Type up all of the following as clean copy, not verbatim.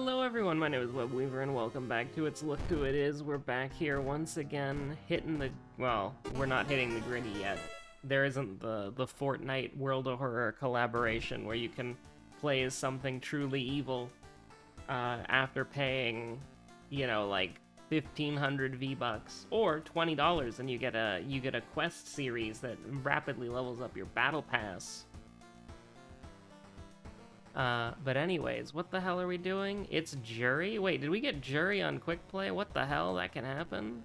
Hello everyone, my name is Webweaver and welcome back to It's Look Who It Is. We're back here once again, hitting the... well, we're not hitting the gritty yet. There isn't the Fortnite World of Horror collaboration where you can play as something truly evil after paying, you know, like 1,500 V-Bucks or $20 and you get a quest series that rapidly levels up your battle pass. But anyways, what the hell are we doing? It's Juri? Wait, did we get Juri on quickplay? What the hell? That can happen?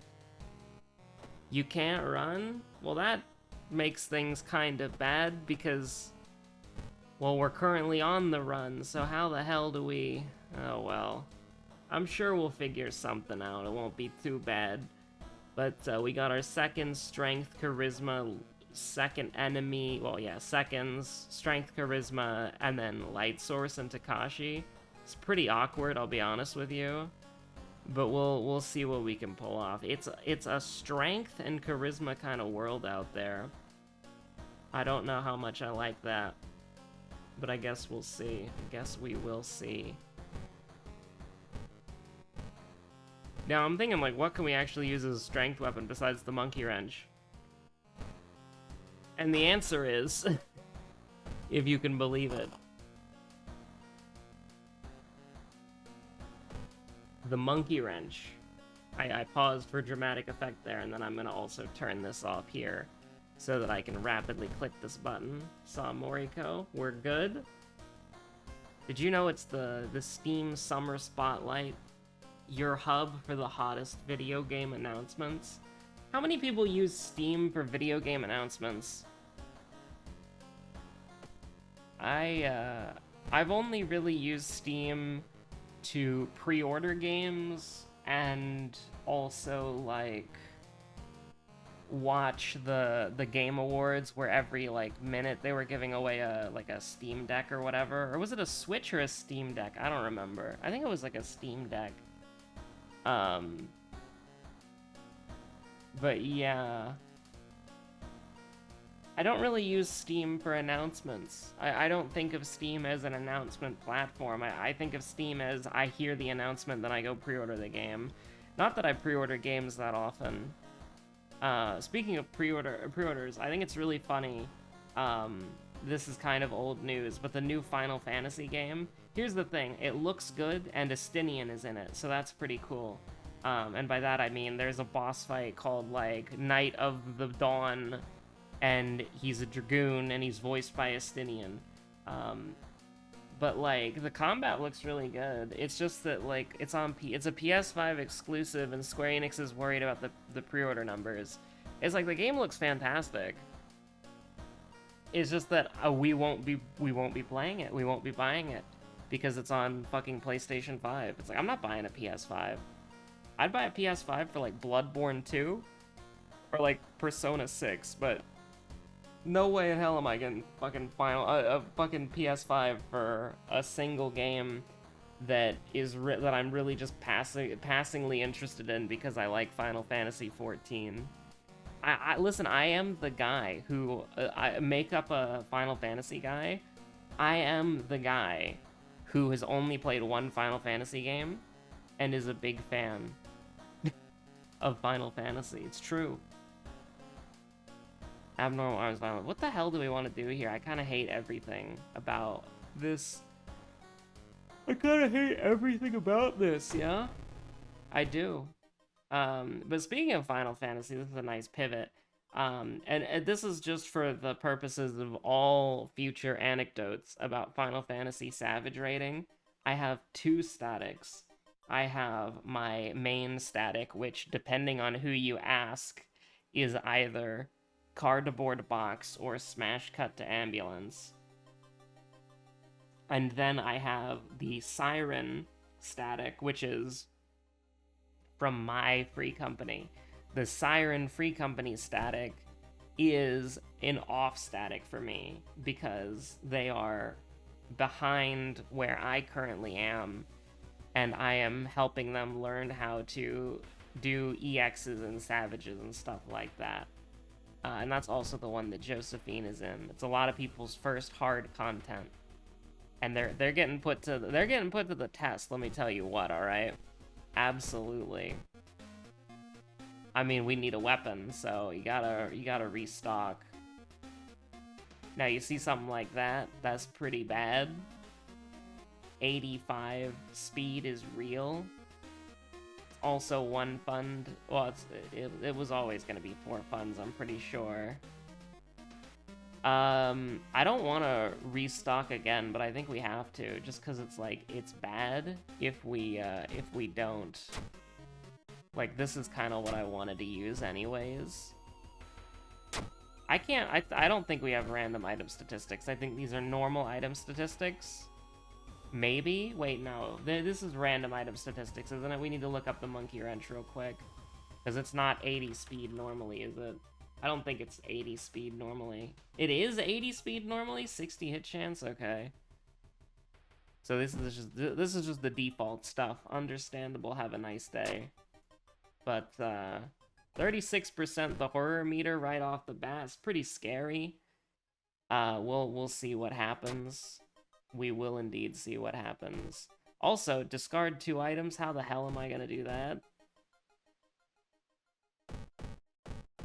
You can't run? Well, that makes things kind of bad because, well, we're currently on the run, so how the hell do we... oh, well. I'm sure we'll figure something out. It won't be too bad. But we got our second strength, charisma, second enemy, well, yeah, seconds, strength, charisma, and then light source and Takashi. It's pretty awkward, I'll be honest with you, but we'll see what we can pull off. It's a strength and charisma kind of world out there. I don't know how much I like that, but I guess we'll see. I guess we will see. Now I'm thinking, like, what can we actually use as a strength weapon besides the monkey wrench? And the answer is, if you can believe it, the monkey wrench. I paused for dramatic effect there, and then I'm going to also turn this off here so that I can rapidly click this button. Saw Moriko. We're good. Did you know it's the Steam Summer Spotlight, your hub for the hottest video game announcements? How many people use Steam for video game announcements? I've only really used Steam to pre-order games and also, like, watch the Game Awards where every, like, minute they were giving away a Steam Deck or whatever. Or was it a Switch or a Steam Deck? I don't remember. I think it was, like, a Steam Deck. But yeah, I don't really use Steam for announcements. I don't think of Steam as an announcement platform. I think of Steam as I hear the announcement, then I go pre-order the game. Not that I pre-order games that often. Speaking of pre-orders, I think it's really funny. This is kind of old news, but the new Final Fantasy game, here's the thing, it looks good and Estinian is in it, so that's pretty cool. And by that I mean there's a boss fight called, like, Knight of the Dawn, and he's a dragoon, and he's voiced by Estinian. But, like, the combat looks really good. It's just that, like, it's a PS5 exclusive, and Square Enix is worried about the pre-order numbers. It's like, the game looks fantastic. It's just that we won't be playing it. We won't be buying it because it's on fucking PlayStation 5. It's like, I'm not buying a PS5. I'd buy a PS5 for, like, Bloodborne 2 or, like, Persona 6, but no way in hell am I getting fucking a fucking PS5 for a single game that that I'm really just passingly interested in because I like Final Fantasy 14. Listen, I am the guy who I make up a Final Fantasy guy. I am the guy who has only played one Final Fantasy game and is a big fan of Final Fantasy. It's true. Abnormal arms violence. What the hell do we want to do here? I kind of hate everything about this. I kind of hate everything about this, yeah? I do. But speaking of Final Fantasy, this is a nice pivot. And this is just for the purposes of all future anecdotes about Final Fantasy Savage rating. I have two statics. I have my main static, which, depending on who you ask, is either cardboard box or smash cut to ambulance. And then I have the siren static, which is from my free company. The siren free company static is an off static for me because they are behind where I currently am, and I am helping them learn how to do EXs and Savages and stuff like that. And that's also the one that Josephine is in. It's a lot of people's first hard content. And they're getting put to the test, let me tell you what, all right? Absolutely. I mean, we need a weapon, so you gotta restock. Now you see something like that, that's pretty bad. 85 speed is real. Also one fund. Well, it was always gonna be 4 funds, I'm pretty sure. I don't want to restock again, but I think we have to, just because it's like, it's bad if we don't. Like, this is kind of what I wanted to use anyways. I don't think we have random item statistics. I think these are normal item statistics. Maybe? Wait, no. This is random item statistics, isn't it? We need to look up the monkey wrench real quick. Because it's not 80 speed normally, is it? I don't think it's 80 speed normally. It is 80 speed normally? 60 hit chance? Okay. So this is just the default stuff. Understandable, have a nice day. But 36% the horror meter right off the bat. It's pretty scary. We'll see what happens. We will indeed see what happens. Also, discard 2 items. How the hell am I gonna do that?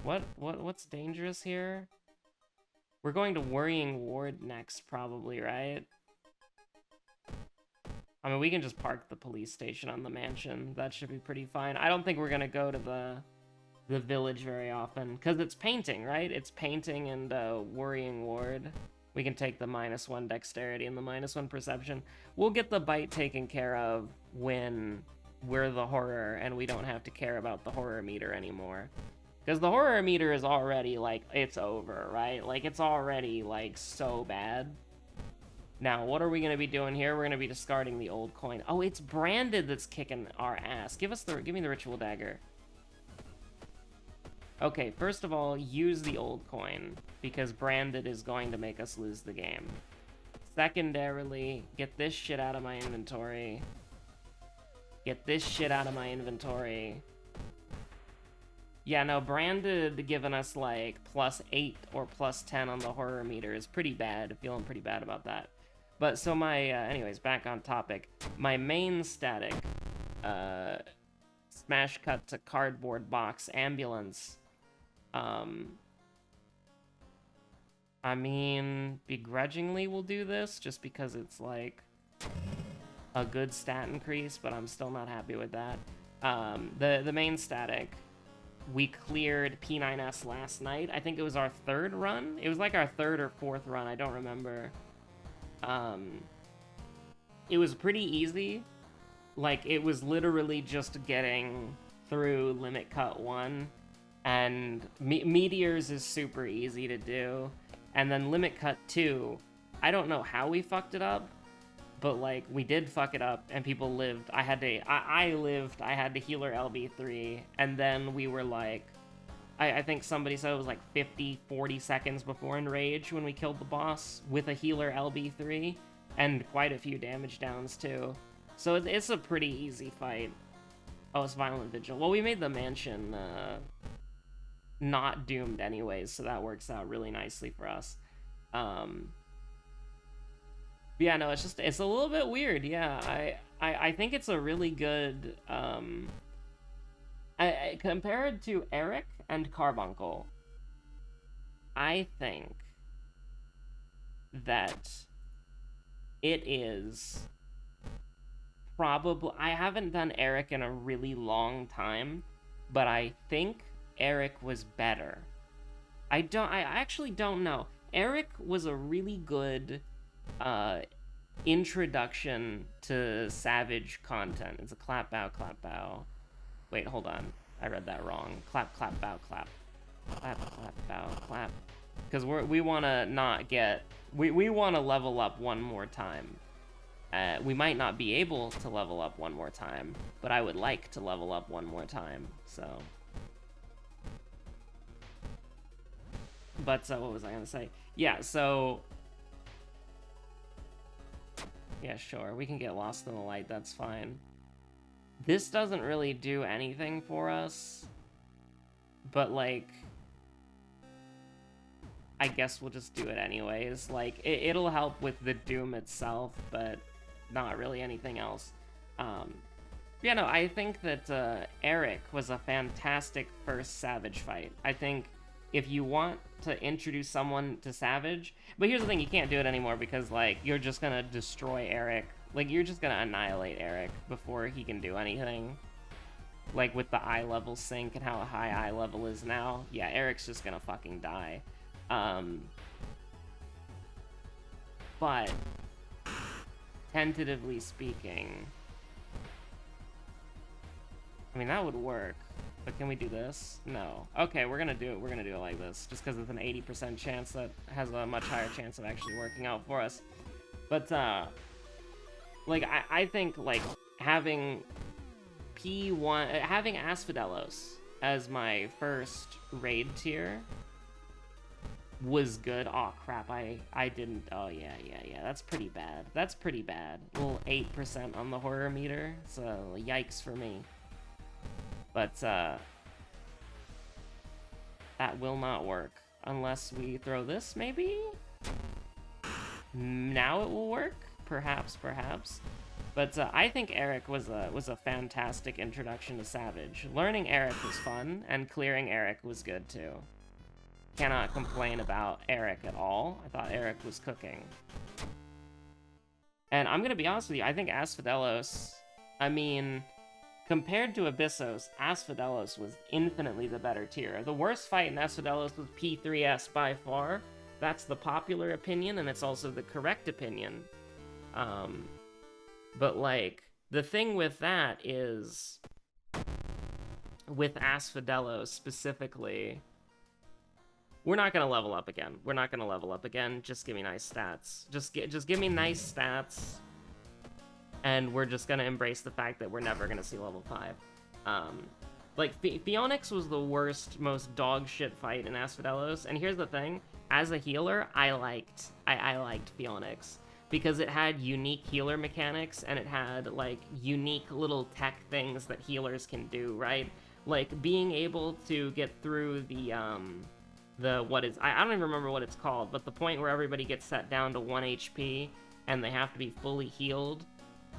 What's dangerous here? We're going to Worrying Ward next, probably, right? I mean, we can just park the police station on the mansion. That should be pretty fine. I don't think we're gonna go to the village very often, because it's painting, right? It's painting and Worrying Ward. We can take the -1 dexterity and the -1 perception. We'll get the bite taken care of when we're the horror and we don't have to care about the horror meter anymore. Because the horror meter is already, like, it's over, right? Like, it's already, like, so bad. Now, what are we going to be doing here? We're going to be discarding the old coin. Oh, it's branded that's kicking our ass. Give me the ritual dagger. Okay, first of all, use the old coin, because branded is going to make us lose the game. Secondarily, get this shit out of my inventory. Get this shit out of my inventory. Yeah, no, branded giving us, like, +8 or +10 on the horror meter is pretty bad. Feeling pretty bad about that. But, so my, anyways, back on topic. My main static, smash cut to cardboard box ambulance. I mean, begrudgingly we'll do this, just because it's, like, a good stat increase, but I'm still not happy with that. The main static, we cleared P9S last night. I think it was our 3rd run. It was like our 3rd or 4th run, I don't remember. It was pretty easy. Like, it was literally just getting through Limit Cut 1, and Meteors is super easy to do. And then Limit Cut 2, I don't know how we fucked it up, but, like, we did fuck it up, and people lived. I lived, I had to healer LB3, and then we were, like, I think somebody said it was, like, 40 seconds before Enrage when we killed the boss with a healer LB3, and quite a few damage downs, too. So it's a pretty easy fight. Oh, it's Violent Vigil. Well, we made the mansion, not doomed anyways, so that works out really nicely for us. Yeah, no, it's a little bit weird. Yeah, I think it's a really good, compared to Eric and Carbuncle, I think that it is probably, I haven't done Eric in a really long time, but I think Eric was better. I actually don't know. Eric was a really good introduction to Savage content. It's a clap, bow, clap, bow. Wait, hold on. I read that wrong. Clap, clap, bow, clap. Clap, clap, bow, clap. Because we want to not get... We want to level up one more time. We might not be able to level up one more time, but I would like to level up one more time, so... But, what was I gonna say? Yeah, so... Yeah, sure, we can get lost in the light, that's fine. This doesn't really do anything for us, but, like... I guess we'll just do it anyways. Like, it'll help with the Doom itself, but not really anything else. Yeah, no, I think that Eric was a fantastic first Savage fight. I think if you want to introduce someone to Savage, but here's the thing, you can't do it anymore because, like, you're just gonna destroy Eric. Like, you're just gonna annihilate Eric before he can do anything. Like, with the eye level sync and how high eye level is now, yeah, Eric's just gonna fucking die. But, tentatively speaking, I mean, that would work. But can we do this? No. Okay, we're gonna do it. We're gonna do it like this, just because it's an 80% chance that has a much higher chance of actually working out for us. But, like, I think, like, having P1, having Asphodelos as my first raid tier was good. Oh crap, I didn't, oh yeah, that's pretty bad. That's pretty bad. Little 8% on the horror meter, so yikes for me. But, that will not work unless we throw this, maybe? Now it will work? Perhaps. But I think Eric was a fantastic introduction to Savage. Learning Eric was fun, and clearing Eric was good too. Cannot complain about Eric at all. I thought Eric was cooking. And I'm gonna be honest with you, I think Asphodelos, I mean, compared to Abyssos, Asphodelos was infinitely the better tier. The worst fight in Asphodelos was P3S by far. That's the popular opinion, and it's also the correct opinion. But, like, the thing with that is, with Asphodelos specifically, we're not gonna level up again. We're not gonna level up again. Just give me nice stats. Just give me nice stats, and we're just gonna embrace the fact that we're never gonna see level 5. Like, Phoenix was the worst, most dog shit fight in Asphodelos, and here's the thing. As a healer, I liked Phoenix, because it had unique healer mechanics, and it had, like, unique little tech things that healers can do, right? Like, being able to get through the what is, I don't even remember what it's called, but the point where everybody gets set down to 1 HP, and they have to be fully healed,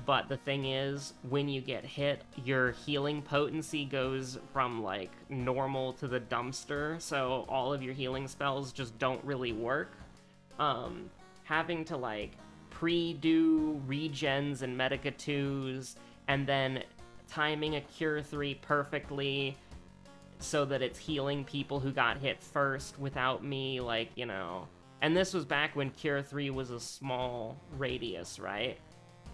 but the thing is, when you get hit, your healing potency goes from, like, normal to the dumpster, so all of your healing spells just don't really work. Having to, like, pre-do regens and Medica 2s, and then timing a Cure 3 perfectly so that it's healing people who got hit first without me, like, you know. And this was back when Cure 3 was a small radius, right?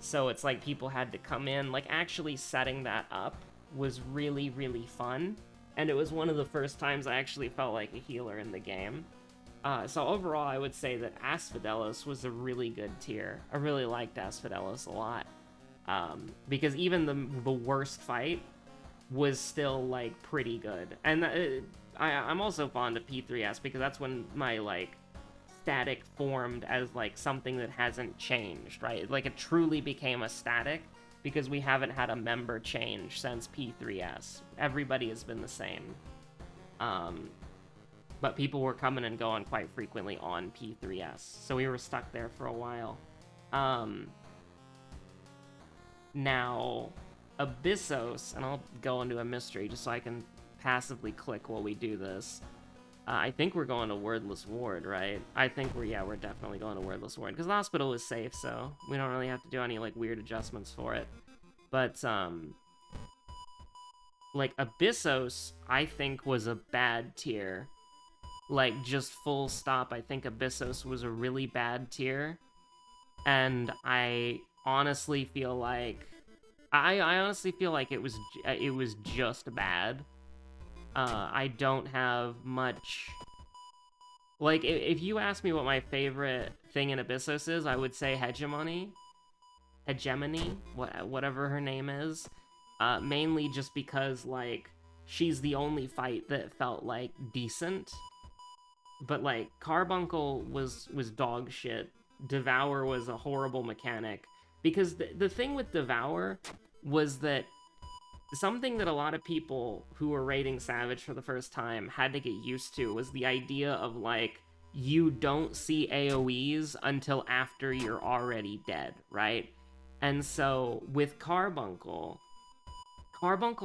So it's like people had to come in. Like, actually setting that up was really, really fun. And it was one of the first times I actually felt like a healer in the game. So overall, I would say that Asphodelos was a really good tier. I really liked Asphodelos a lot. Because even the worst fight was still, like, pretty good. And I'm also fond of P3S because that's when my, like, static formed as, like, something that hasn't changed, right? Like, it truly became a static because we haven't had a member change since P3S. Everybody has been the same. But people were coming and going quite frequently on P3S, so we were stuck there for a while. Now, Abyssos, and I'll go into a mystery just so I can passively click while we do this. I think we're going to Wordless Ward, right? I think we're definitely going to Wordless Ward, because the hospital is safe, so we don't really have to do any, like, weird adjustments for it. But, like, Abyssos, I think, was a bad tier. Like, just full stop, I think Abyssos was a really bad tier. And I honestly feel like... I honestly feel like it was just bad. I don't have much... Like, if you ask me what my favorite thing in Abyssos is, I would say Hegemony, whatever her name is. Mainly just because, like, she's the only fight that felt, like, decent. But, like, Carbuncle was dog shit. Devour was a horrible mechanic. Because the thing with Devour was that something that a lot of people who were raiding Savage for the first time had to get used to was the idea of, like, you don't see AoEs until after you're already dead, right? And so with Carbuncle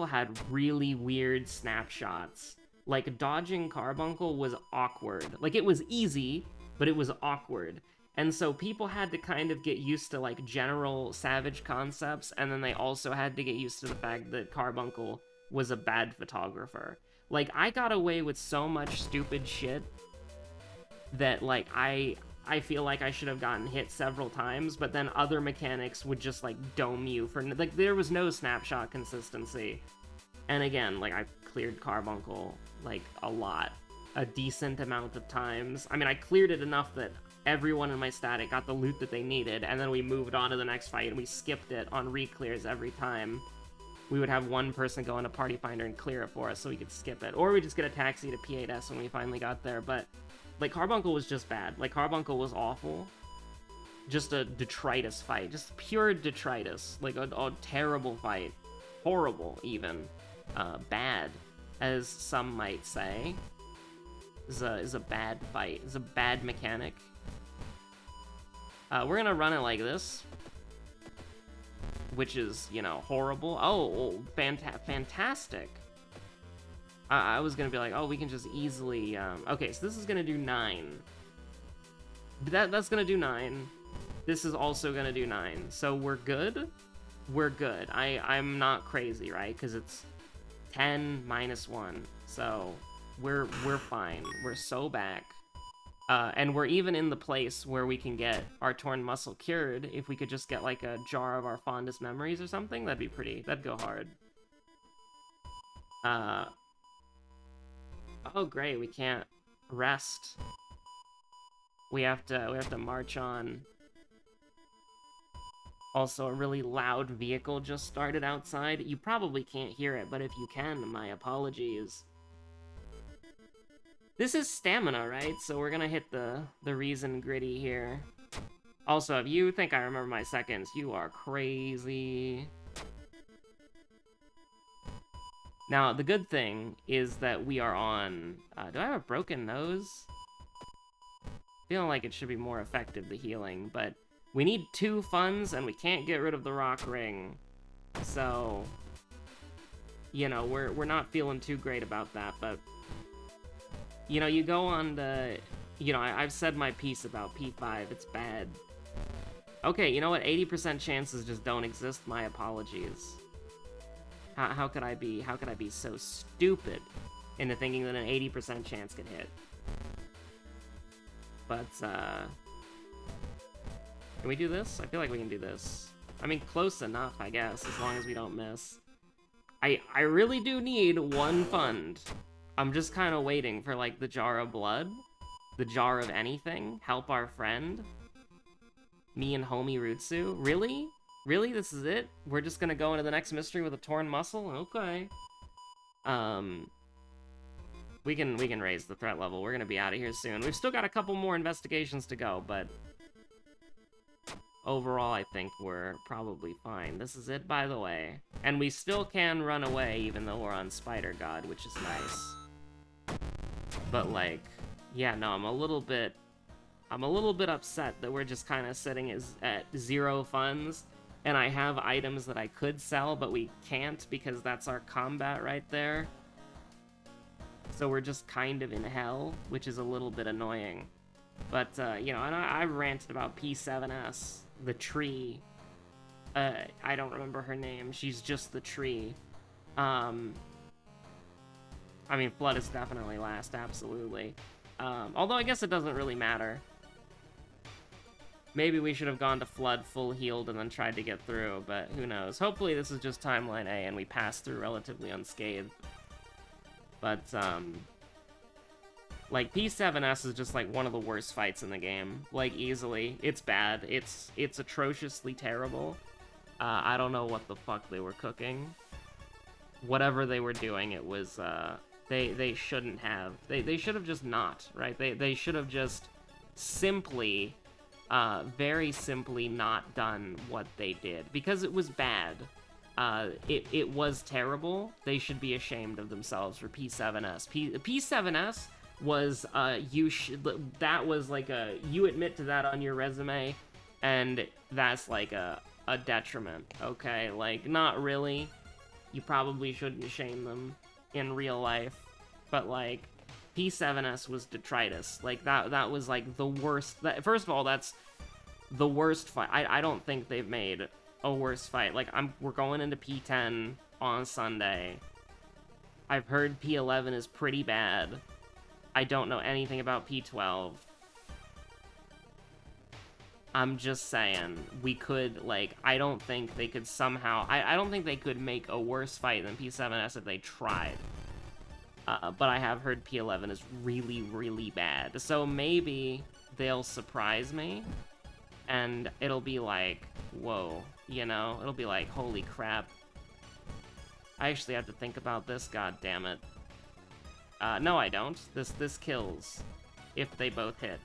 had really weird snapshots. Like, dodging Carbuncle was awkward. Like, it was easy, but it was awkward. And so people had to kind of get used to, like, general Savage concepts, and then they also had to get used to the fact that Carbuncle was a bad photographer. Like, I got away with so much stupid shit that, like, I feel like I should have gotten hit several times, but then other mechanics would just, like, dome you for... Like, there was no snapshot consistency. And again, like, I cleared Carbuncle, like, a decent amount of times. I mean, I cleared it enough that everyone in my static got the loot that they needed, and then we moved on to the next fight, and we skipped it on re-clears every time. We would have one person go into Party Finder and clear it for us so we could skip it. Or we just get a taxi to P8S when we finally got there, but... Like, Carbuncle was just bad. Like, Carbuncle was awful. Just a detritus fight. Just pure detritus. Like, a terrible fight. Horrible, even. Bad, as some might say. Is a bad fight. Is a bad mechanic. We're gonna run it like this. Which is, you know, horrible. Oh, fantastic. I was gonna be like, oh, we can just easily, okay, so this is gonna do 9. That's gonna do 9. This is also gonna do 9. So we're good? We're good. I'm not crazy, right? Because it's 10 minus 1. So we're fine. We're so back. And we're even in the place where we can get our torn muscle cured. If we could just get, like, a jar of our fondest memories or something, that'd be pretty. That'd go hard. Oh great, we can't rest. We have to march on. Also, a really loud vehicle just started outside. You probably can't hear it, but if you can, my apologies. This is stamina, right? So we're gonna hit the reason gritty here. Also, if you think I remember my seconds, you are crazy. Now, the good thing is that we are on... do I have a broken nose? Feeling like it should be more effective, the healing, but we need 2 funds, and we can't get rid of the rock ring. So, you know, we're not feeling too great about that, but... You know, you go on the... You know, I've said my piece about P5, it's bad. Okay, you know what? 80% chances just don't exist, my apologies. How could I be so stupid into thinking that an 80% chance could hit? But, can we do this? I feel like we can do this. I mean, close enough, I guess, as long as we don't miss. I really do need 1 fund. I'm just kind of waiting for, like, the jar of blood. The jar of anything. Help our friend. Me and homie Rutsu. Really? Really? This is it? We're just gonna go into the next mystery with a torn muscle? Okay. We can raise the threat level. We're gonna be out of here soon. We've still got a couple more investigations to go, but... Overall, I think we're probably fine. This is it, by the way. And we still can run away, even though we're on Spider God, which is nice. But, like... Yeah, no, I'm a little bit upset that we're just kind of sitting at 0 funds. And I have items that I could sell, but we can't because that's our combat right there. So we're just kind of in hell, which is a little bit annoying. But, you know, and I've ranted about P7S, the tree. I don't remember her name. She's just the tree. I mean, Flood is definitely last, absolutely. Although I guess it doesn't really matter. Maybe we should have gone to Flood full healed and then tried to get through, but who knows. Hopefully this is just Timeline A and we pass through relatively unscathed. But, like, P7S is just, like, one of the worst fights in the game. Like, easily. It's bad. It's atrociously terrible. I don't know what the fuck they were cooking. Whatever they were doing, it was, they shouldn't have. They should have just not, right? They should have just simply... very simply not done what they did, because it was bad. It was terrible. They should be ashamed of themselves for P7S. P7S was that was like you admit to that on your resume, and that's like a detriment, okay? Like, not really. You probably shouldn't shame them in real life, but like, P7S was detritus. Like, that was like the worst. First of all, that's the worst fight. I don't think they've made a worse fight. Like, we're going into P10 on Sunday. I've heard P11 is pretty bad. I don't know anything about P12. I'm just saying, we could, like, I don't think they could somehow... I don't think they could make a worse fight than P7S if they tried. But I have heard P11 is really, really bad. So maybe they'll surprise me, and it'll be like, whoa, you know? It'll be like, holy crap. I actually have to think about this, god damn it. No, I don't. This kills if they both hit.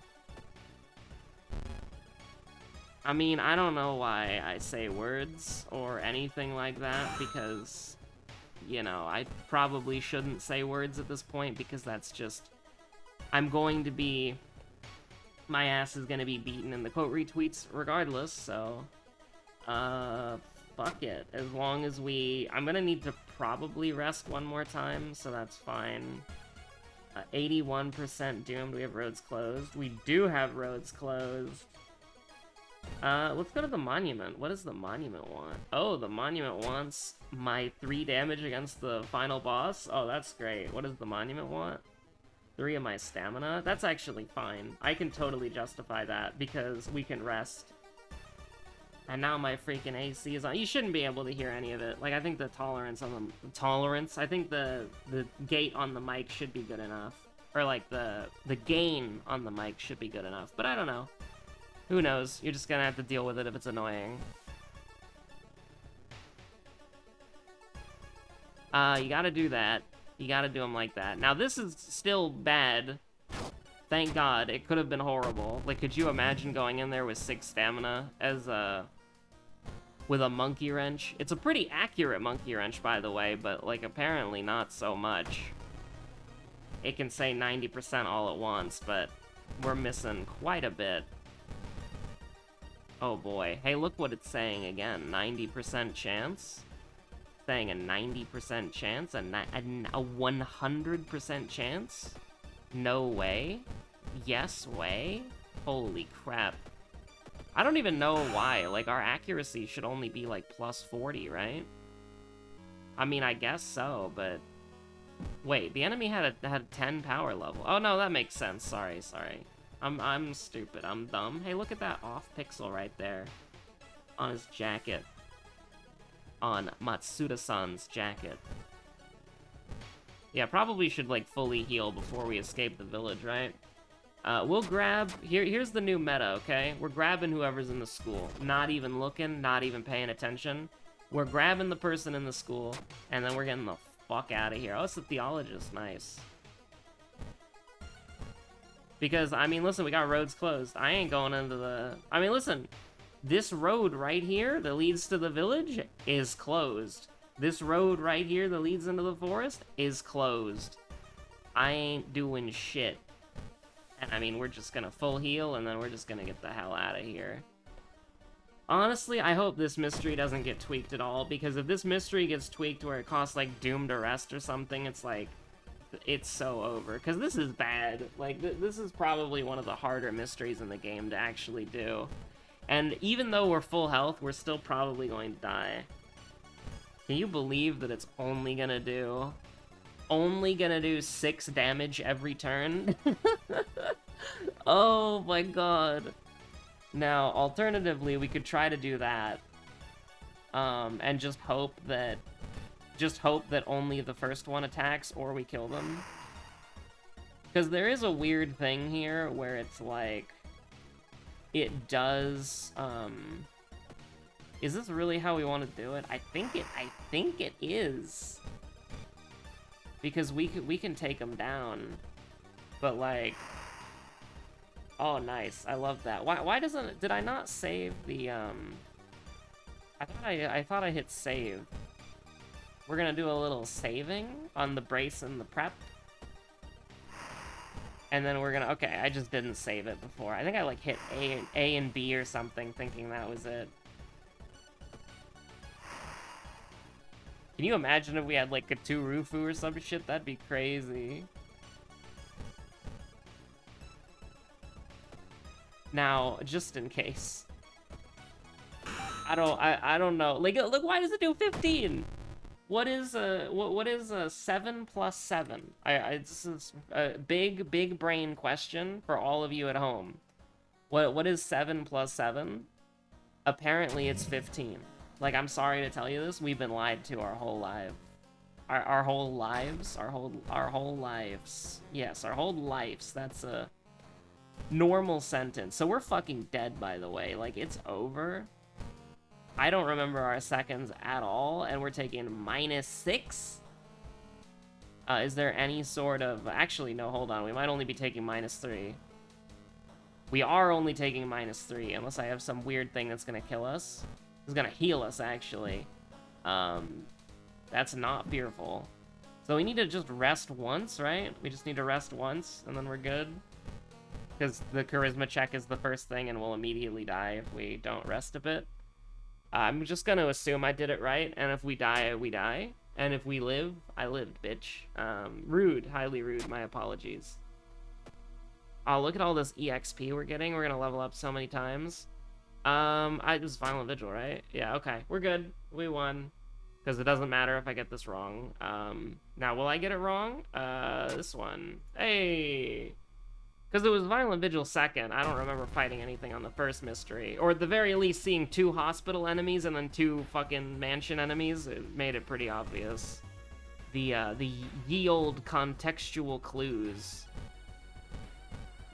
I mean, I don't know why I say words or anything like that, because, you know, I probably shouldn't say words at this point, because that's just... I'm going to be... My ass is gonna be beaten in the quote retweets regardless, so... fuck it. As long as we... I'm gonna need to probably rest one more time, so that's fine. 81% doomed. We have roads closed. We do have roads closed. Let's go to the monument. What does the monument want? Oh, the monument wants my 3 damage against the final boss? Oh, that's great. What does the monument want? 3 of my stamina? That's actually fine. I can totally justify that, because we can rest. And now my freaking AC is on. You shouldn't be able to hear any of it. Like, I think the tolerance on the... Tolerance? I think the gate on the mic should be good enough. Or, like, the gain on the mic should be good enough. But I don't know. Who knows? You're just gonna have to deal with it if it's annoying. You gotta do that. You gotta do them like that. Now, this is still bad. Thank God. It could have been horrible. Like, could you imagine going in there with 6 stamina as with a monkey wrench? It's a pretty accurate monkey wrench, by the way, but, like, apparently not so much. It can say 90% all at once, but we're missing quite a bit. Oh boy. Hey, look what it's saying again. 90% chance? Saying a 90% chance? A 100% chance? No way? Yes way? Holy crap. I don't even know why. Like, our accuracy should only be, like, plus 40, right? I mean, I guess so, but... Wait, the enemy had a 10 power level. Oh, no, that makes sense. Sorry. I'm stupid. I'm dumb. Hey, look at that off pixel right there. On his jacket. On Matsuda-san's jacket. Yeah, probably should, like, fully heal before we escape the village, right? We'll grab... Here's the new meta, okay? We're grabbing whoever's in the school. Not even looking, not even paying attention. We're grabbing the person in the school, and then we're getting the fuck out of here. Oh, it's the theologist. Nice. Because, I mean, listen, we got roads closed. I ain't going into the... I mean, listen. This road right here that leads to the village is closed. This road right here that leads into the forest is closed. I ain't doing shit. And I mean, we're just gonna full heal, and then we're just gonna get the hell out of here. Honestly, I hope this mystery doesn't get tweaked at all, because if this mystery gets tweaked where it costs, like, doomed arrest or something, it's like... It's so over. Because this is bad. Like, this is probably one of the harder mysteries in the game to actually do. And even though we're full health, we're still probably going to die. Can you believe that it's only gonna do 6 damage every turn? Oh my god. Now, alternatively, we could try to do that. And just hope that only the first one attacks, or we kill them. Because there is a weird thing here where it's like... It does, Is this really how we want to do it? I think it is. Because we can take them down. But, like... Oh, nice. I love that. Why doesn't it... Did I not save the, I thought I hit save. We're gonna do a little saving on the brace and the prep. And then we're gonna, okay, I just didn't save it before. I think I like hit A and B or something thinking that was it. Can you imagine if we had like a Turufu or some shit? That'd be crazy. Now, just in case. I don't know. Like, look, why does it do 15? What is 7 plus 7? This is a big brain question for all of you at home. What is 7 plus 7? Apparently it's 15. Like, I'm sorry to tell you this, we've been lied to our whole life. Our whole lives? Our whole lives. Yes, our whole lives. That's a normal sentence. So we're fucking dead, by the way. Like, it's over. I don't remember our seconds at all, and we're taking -6? Is there any sort of... Actually, no, hold on. We might only be taking -3. We are only taking -3, unless I have some weird thing that's gonna kill us. It's gonna heal us, actually. That's not fearful. So we need to just rest once, right? We just need to rest once, and then we're good. Because the charisma check is the first thing, and we'll immediately die if we don't rest a bit. I'm just gonna assume I did it right, and if we die, we die. And if we live, I lived, bitch. Rude, highly rude, my apologies. Oh, look at all this EXP we're getting. We're gonna level up so many times. It was Violent Vigil, right? Yeah, okay, we're good. We won. Because it doesn't matter if I get this wrong. Now, will I get it wrong? This one. Hey! Because it was Violent Vigil second. I don't remember fighting anything on the first mystery. Or at the very least, seeing 2 hospital enemies and then 2 fucking mansion enemies. It made it pretty obvious. The ye old contextual clues.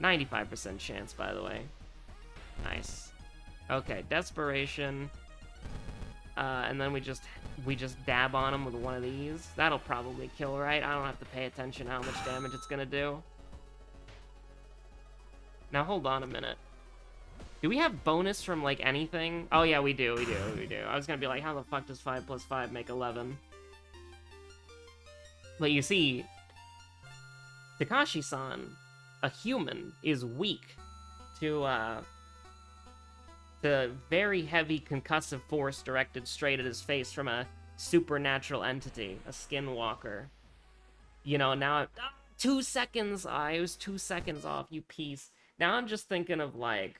95% chance, by the way. Nice. Okay, Desperation. And then we just dab on him with one of these. That'll probably kill, right? I don't have to pay attention how much damage it's gonna do. Now, hold on a minute. Do we have bonus from, like, anything? Oh, yeah, we do. I was gonna be like, how the fuck does 5 plus 5 make 11? But you see, Takashi-san, a human, is weak to very heavy concussive force directed straight at his face from a supernatural entity, a skinwalker. You know, now I'm... 2 seconds! I was 2 seconds off, you piece. Now I'm just thinking of, like,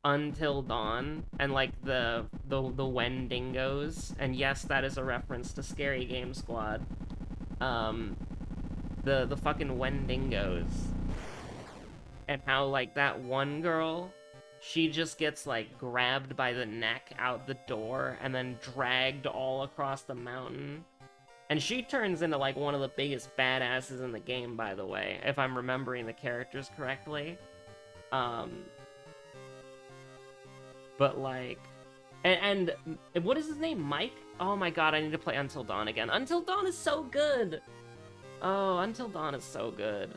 Until Dawn, and, like, the Wendigos, and yes, that is a reference to Scary Game Squad. The fucking Wendigos. And how, like, that one girl, she just gets, like, grabbed by the neck out the door, and then dragged all across the mountain. And she turns into, like, one of the biggest badasses in the game, by the way, if I'm remembering the characters correctly. But, like... And what is his name? Mike? Oh my god, I need to play Until Dawn again. Until Dawn is so good! Oh, Until Dawn is so good.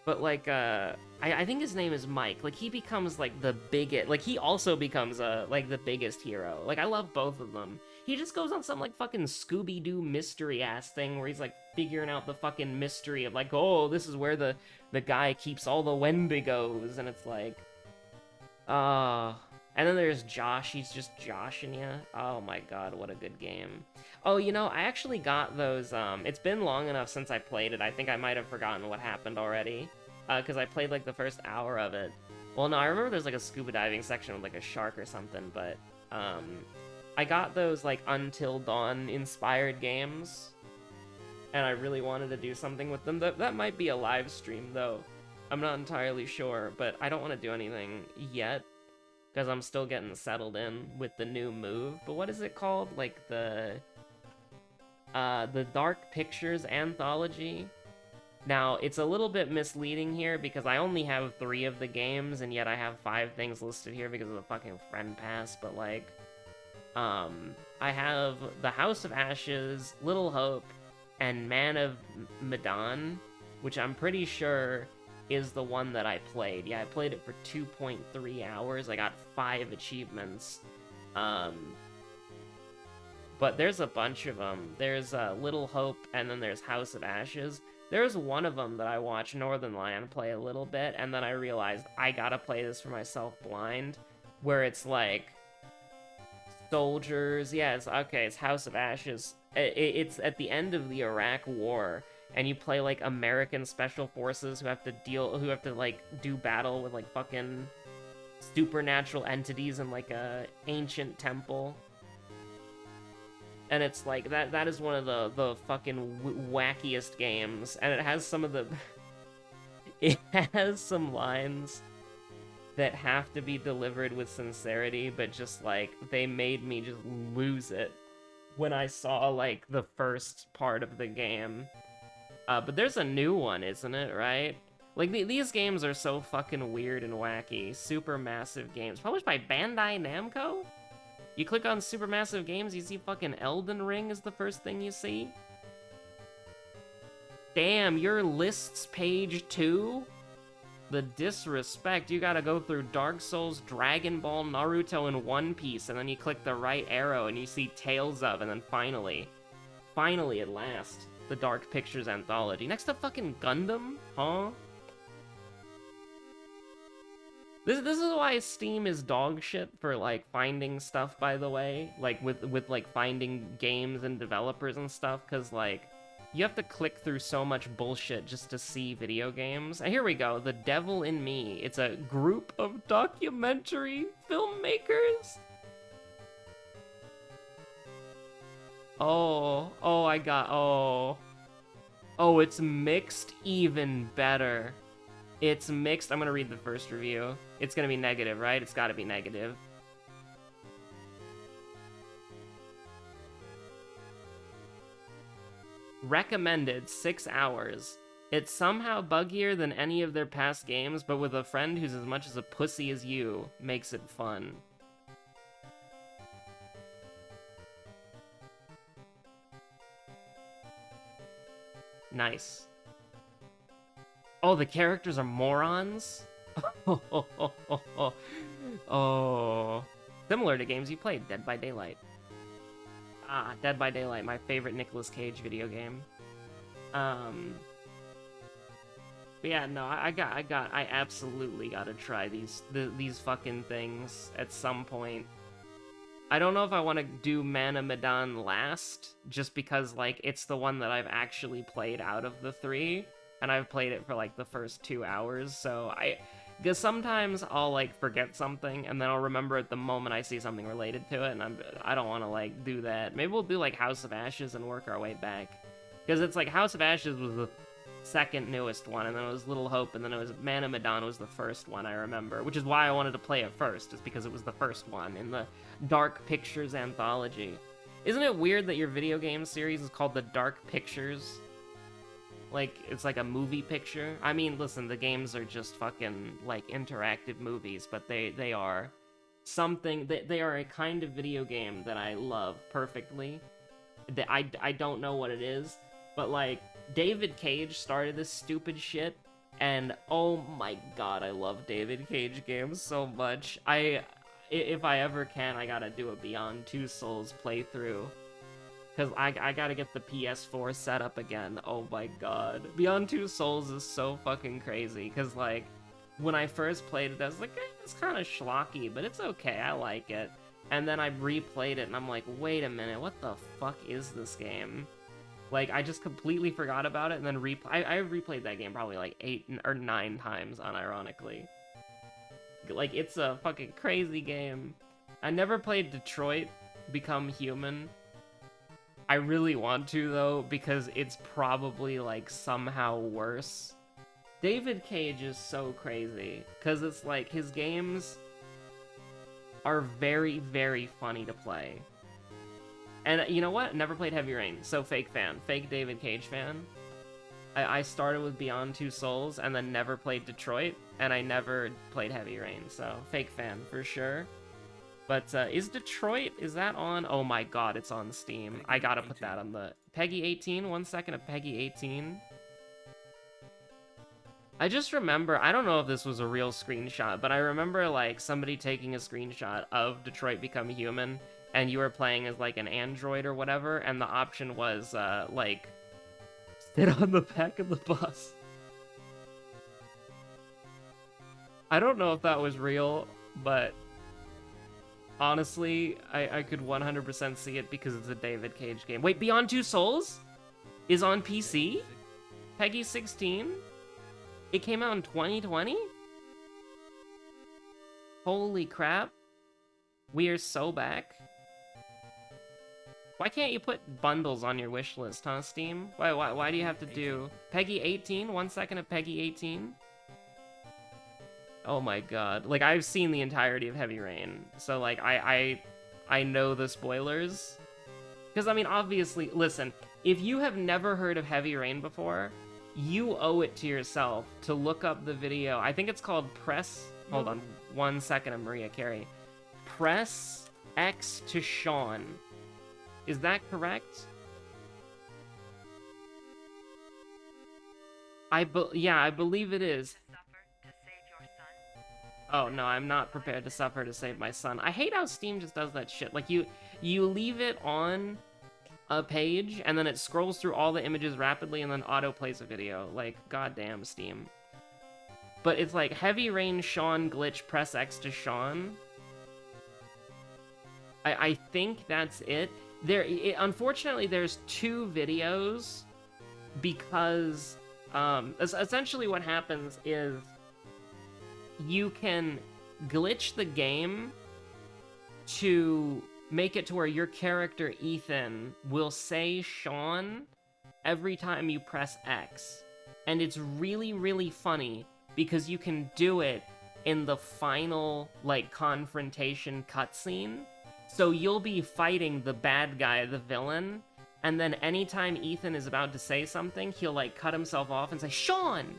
But, like, I think his name is Mike. Like, he becomes, like, the biggest... Like, he also becomes, like, the biggest hero. Like, I love both of them. He just goes on some, like, fucking Scooby-Doo mystery-ass thing where he's, like, figuring out the fucking mystery of, like, oh, this is where the guy keeps all the Wendigos, and it's like... And then there's Josh, he's just joshing you. Oh my god, what a good game. Oh, you know, I actually got those, it's been long enough since I played it, I think I might have forgotten what happened already. Because I played, like, the first hour of it. Well, no, I remember there's, like, a scuba diving section with, like, a shark or something, but, I got those, like, Until Dawn inspired games, and I really wanted to do something with them. That might be a live stream, though. I'm not entirely sure, but I don't want to do anything yet, because I'm still getting settled in with the new move. But what is it called? Like, the Dark Pictures Anthology? Now, it's a little bit misleading here, because I only have 3 of the games, and yet I have 5 things listed here because of the fucking friend pass, but, like... I have the House of Ashes, Little Hope, and Man of Medan, which I'm pretty sure is the one that I played. Yeah, I played it for 2.3 hours. I got 5 achievements. But there's a bunch of them. There's Little Hope, and then there's House of Ashes. There's one of them that I watched Northern Lion play a little bit, and then I realized I gotta play this for myself blind, where it's like soldiers. Yeah, it's okay. It's House of Ashes. It's at the end of the Iraq War, and you play like American special forces who have to like do battle with like fucking supernatural entities in like a ancient temple. And it's like that is one of the fucking wackiest games, and it has some of the it has some lines that have to be delivered with sincerity, but just like they made me just lose it when I saw like the first part of the game. But there's a new one, isn't it, right? Like, these games are so fucking weird and wacky. Supermassive Games. Published by Bandai Namco? You click on Supermassive Games, you see fucking Elden Ring is the first thing you see? Damn, your lists page 2? The disrespect. You gotta go through Dark Souls, Dragon Ball, Naruto, and One Piece, and then you click the right arrow and you see Tales of, and then finally at last, the Dark Pictures Anthology. Next to fucking Gundam? Huh? This is why Steam is dog shit for, like, finding stuff, by the way. Like, with like, finding games and developers and stuff, because, like, you have to click through so much bullshit just to see video games. And here we go, The Devil in Me. It's a group of documentary filmmakers. Oh, it's mixed, even better. It's mixed. I'm gonna read the first review. It's gonna be negative, right? It's gotta be negative. Recommended 6 hours. It's somehow buggier than any of their past games, but with a friend who's as much as a pussy as you, makes it fun. Nice. Oh, the characters are morons? Oh. Similar to games you played, Dead by Daylight. Ah, Dead by Daylight, my favorite Nicolas Cage video game. But yeah, no, I absolutely gotta try these fucking things at some point. I don't know if I want to do Mana Medan last, just because, like, it's the one that I've actually played out of the 3, and I've played it for, like, the first 2 hours, so because sometimes I'll, like, forget something, and then I'll remember it the moment I see something related to it, and I don't want to, like, do that. Maybe we'll do, like, House of Ashes and work our way back. Because it's, like, House of Ashes was the second newest one, and then it was Little Hope, and then it was Mana Medan was the first one, I remember. Which is why I wanted to play it first, is because it was the first one in the Dark Pictures Anthology. Isn't it weird that your video game series is called the Dark Pictures? Like, it's like a movie picture? I mean, listen, the games are just fucking, like, interactive movies, but they are something, they are a kind of video game that I love perfectly. I don't know what it is, but, like, David Cage started this stupid shit, and oh my god, I love David Cage games so much. If I ever can, I gotta do a Beyond Two Souls playthrough. Because I gotta get the PS4 set up again. Oh my god. Beyond Two Souls is so fucking crazy. Because, like, when I first played it, I was like, it's kind of schlocky, but it's okay, I like it. And then I replayed it, and I'm like, wait a minute, what the fuck is this game? Like, I just completely forgot about it, and then I replayed that game probably, like, 8 or 9 times, unironically. Like, it's a fucking crazy game. I never played Detroit Become Human. I really want to, though, because it's probably, like, somehow worse. David Cage is so crazy, because it's like, his games are very, very funny to play. And you know what? Never played Heavy Rain, so fake fan. Fake David Cage fan. I started with Beyond Two Souls, and then never played Detroit, and I never played Heavy Rain, so fake fan for sure. But is Detroit, is that on? Oh my god, it's on Steam. I gotta put that on the... Peggy 18? 1 second of Peggy 18. I just remember, I don't know if this was a real screenshot, but I remember, like, somebody taking a screenshot of Detroit Become Human, and you were playing as, like, an android or whatever, and the option was, like, spit on the back of the bus. I don't know if that was real, but honestly, I could 100% see it because it's a David Cage game. Wait, Beyond Two Souls is on PC? Peggy 16? It came out in 2020? Holy crap. We are so back. Why can't you put bundles on your wish list, huh, Steam? Why do you have to do... Peggy 18? 1 second of Peggy 18? Oh my god. Like, I've seen the entirety of Heavy Rain, so, like, I know the spoilers. Because, I mean, obviously, listen, if you have never heard of Heavy Rain before, you owe it to yourself to look up the video. I think it's called Press... Hold on 1 second of Maria Carey. Press X to Sean. Is that correct? Yeah, I believe it is. Oh, no, I'm not prepared to suffer to save my son. I hate how Steam just does that shit. Like, you leave it on a page, and then it scrolls through all the images rapidly, and then auto-plays a video. Like, goddamn, Steam. But it's like, Heavy Rain Sean glitch, press X to Sean. I think that's it. Unfortunately, there's 2 videos, because, essentially what happens is, you can glitch the game to make it to where your character, Ethan, will say Sean every time you press X. And it's really, really funny, because you can do it in the final, like, confrontation cutscene. So you'll be fighting the bad guy, the villain, and then anytime Ethan is about to say something, he'll, like, cut himself off and say, Sean!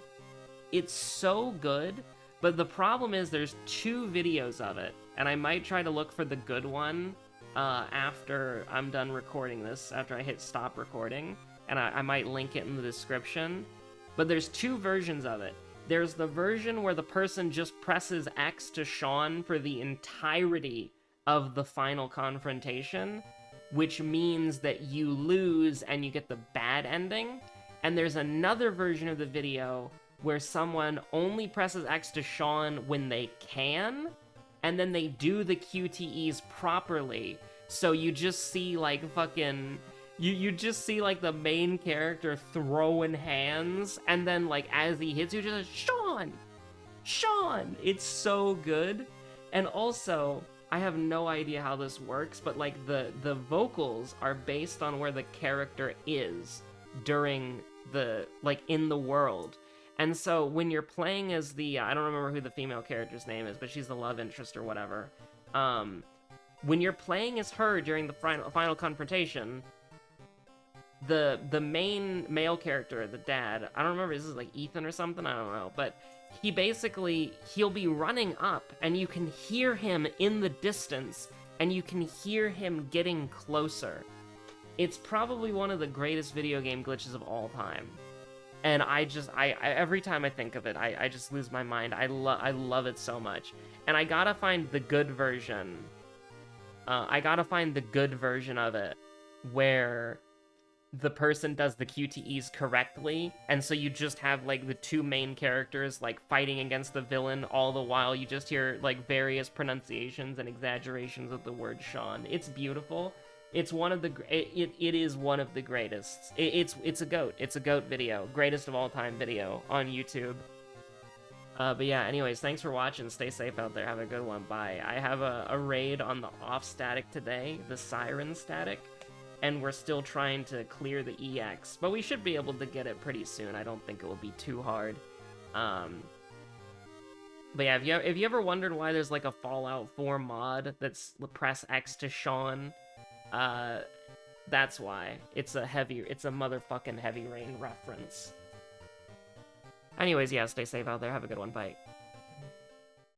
It's so good. But the problem is there's 2 videos of it, and I might try to look for the good one after I'm done recording this, after I hit stop recording, and I might link it in the description. But there's 2 versions of it. There's the version where the person just presses X to Sean for the entirety of the final confrontation, which means that you lose and you get the bad ending. And there's another version of the video where someone only presses X to Sean when they can, and then they do the QTEs properly, so you just see, like, fucking... You just see, like, the main character throwing hands, and then, like, as he hits you, just like, Sean! Sean! It's so good. And also, I have no idea how this works, but, like, the vocals are based on where the character is during the, like, in the world. And so when you're playing as the, I don't remember who the female character's name is, but she's the love interest or whatever. When you're playing as her during the final confrontation, the main male character, the dad, I don't remember, this is like Ethan or something, I don't know, but he'll be running up, and you can hear him in the distance, and you can hear him getting closer. It's probably one of the greatest video game glitches of all time. And I every time I think of it, I just lose my mind. I love it so much. And I gotta find the good version. I gotta find the good version of it, where the person does the QTEs correctly, and so you just have, like, the 2 main characters, like, fighting against the villain, all the while you just hear, like, various pronunciations and exaggerations of the word Sean. It's beautiful. It's one of the... It is one of the greatest. It's a GOAT. It's a GOAT video. Greatest of all time video on YouTube. But yeah, anyways, thanks for watching. Stay safe out there. Have a good one. Bye. I have a raid on the off static today, the Siren static, and we're still trying to clear the EX, but we should be able to get it pretty soon. I don't think it will be too hard. But yeah, if you ever wondered why there's, like, a Fallout 4 mod that's press X to Sean, that's why. It's a motherfucking Heavy Rain reference. Anyways, yeah, stay safe out there. Have a good one. Bye.